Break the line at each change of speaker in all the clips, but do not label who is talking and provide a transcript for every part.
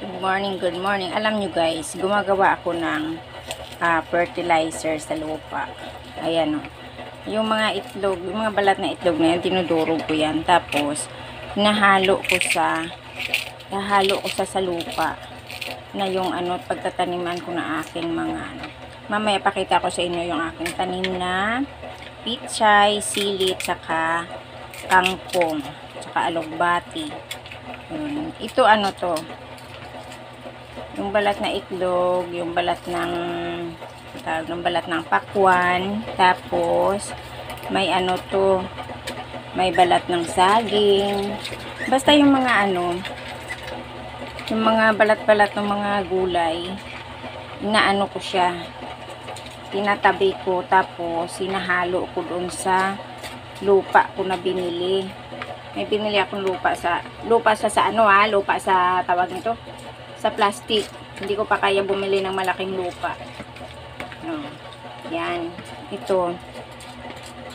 Good morning, good morning. Alam nyo guys, gumagawa ako ng fertilizer sa lupa. Ayan o. Yung mga itlog, yung mga balat na itlog na yan, tinudurog ko yan. Tapos, nahalo ko sa lupa na yung pagtataniman ko na aking mga Mamaya pakita ko sa inyo yung aking tanim na pichay, sili, saka kangkong, saka alugbati. Ito to? Yung balat na itlog, yung balat ng pakwan, tapos may may balat ng saging. Basta yung mga yung mga balat-balat ng mga gulay, inaano ko siya, tinatabi ko, tapos sinahalo ko doon sa lupa ko na binili. May binili akong lupa sa tawag nito, sa plastic. Hindi ko pa kaya bumili ng malaking lupa. Yan. Ito.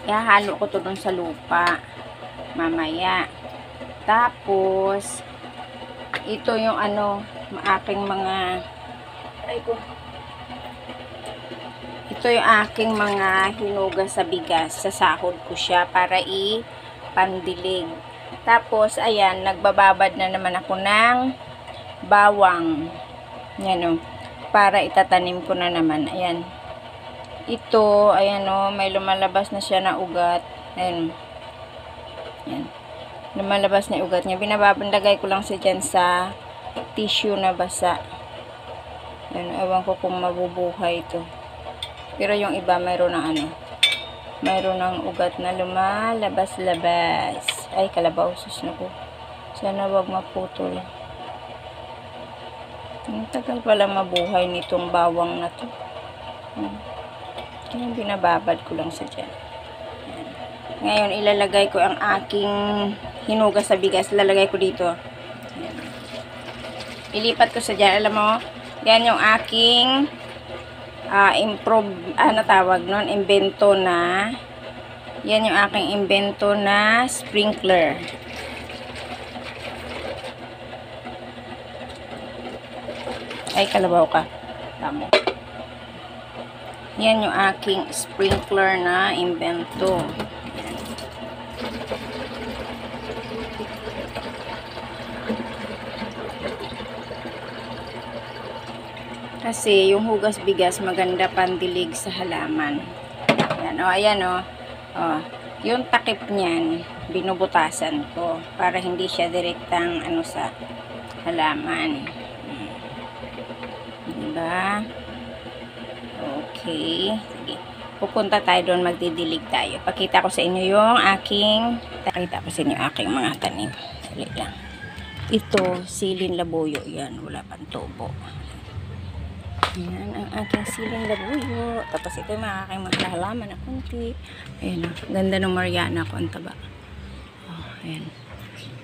Ihahalo ko to dun sa lupa. Mamaya. Tapos, ito yung aking mga ito yung aking mga hinugas sa bigas. Sasahod ko siya para ipandilig. Tapos, ayan, nagbababad na naman ako ng bawang. Yan para itatanim ko na naman. Ayan. Ito, ayan may lumalabas na siya na ugat. Ayan. Ayan. Lumalabas na ugat niya. Binababandagay ko lang siya dyan sa tissue na basa. Ayan, ewan ko kung mabubuhay ito. Pero yung iba mayroon ng mayroon ng ugat na lumalabas-labas. Ay, kalabaw. Sus na ko. Sana wag maputol. Ang tagal pala mabuhay nitong bawang na to. Kaya binababad ko lang sa dyan. Ayan. Ngayon, ilalagay ko ang aking hinugas sa bigas. Ilalagay ko dito. Ayan. Ilipat ko sa dyan. Alam mo, yan yung aking invento na yan yung aking invento na sprinkler. Ay, kalabaw ka. Tama. Yan yung aking sprinkler na invento. Kasi yung hugas bigas maganda pandilig sa halaman. Ayan yung takip niyan binubutasan ko para hindi siya direktang sa halaman. Diba? Okay. Sige. Pupunta tayo doon, magdidilig tayo. Pakita ko sa inyo yung aking mga tanim. Dali lang. Ito, silin labuyo. Yan, wala pang tubo. Yan ang aking silin labuyo. Tapos ito yung mga halaman na kunti. Ayan, ganda ng Mariana ko. Ang taba. Ayan.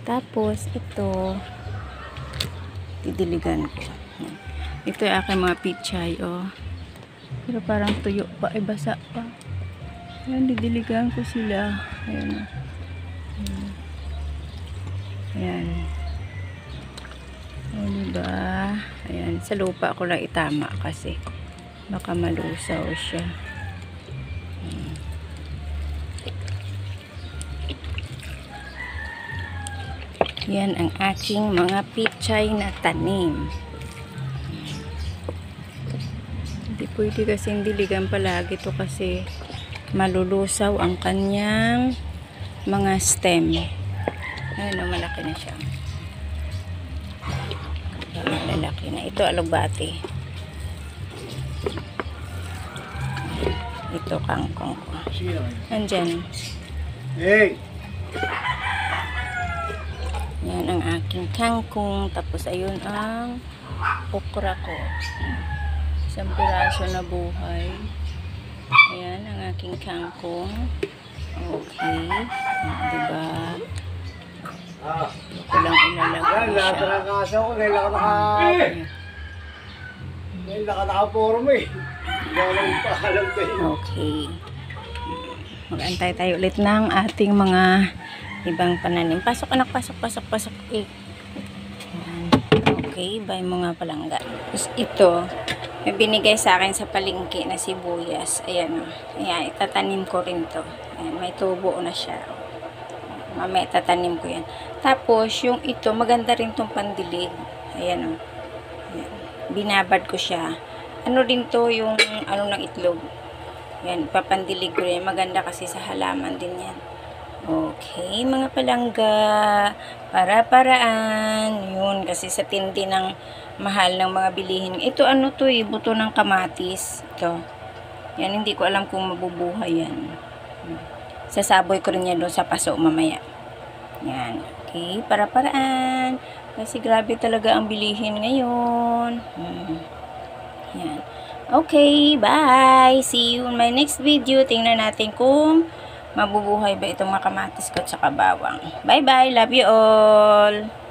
Tapos, ito, didiligan ko. Ayan. Ito yung aking mga pichay, pero parang tuyo pa, basa pa. Ayan, didiligan ko sila. Ayan. Ayan. O, diba? Ayan, sa lupa ko lang itama kasi baka malusaw siya. Yan ang aking mga pichay na tanim. Hindi pwede kasi diligan palagi to kasi malulusaw ang kanyang mga stem. Ayan, malaki na siya. Lalaki na. Ito alugbati. Ito kangkong ko. Andyan.
Hey!
Yan ang aking kangkong. Tapos ayun ang okra ko. Isang piraso na buhay. Ayan ang aking kangkong. Okay. Diba? Ito lang ilalagay siya.
Lahat ng kaso ko, dahil naka-forum eh.
Okay. Mag-antay tayo ulit ng ating mga ibang pananim. Pasok anak, pasok. Ayan. Okay. Okay, buy mo nga palangga. Tapos ito, may binigay sa akin sa palengke na sibuyas. Ayan o. Ayan, itatanim ko rin to. Ayan, may tubo na siya. Mamaya tatanim ko yan. Tapos, yung ito, maganda rin tong pandilig. Ayan o. Ayan. Binabad ko siya. Ano din to, yung ano ng itlog. Ayan, papandilig ko rin. Maganda kasi sa halaman din yan. Okay, mga palangga. Para-paraan. Yun, kasi sa tindi ng mahal ng mga bilihin. Ito, ano to eh, buto ng kamatis. Ito. Yan, hindi ko alam kung mabubuhay yan. Sasaboy ko rin yan doon sa paso mamaya. Yan. Okay, para-paraan. Kasi grabe talaga ang bilihin ngayon. Yan. Okay, bye! See you in my next video. Tingnan natin kung mabubuhay ba itong mga kamatis ko at saka bawang. Bye-bye! Love you all!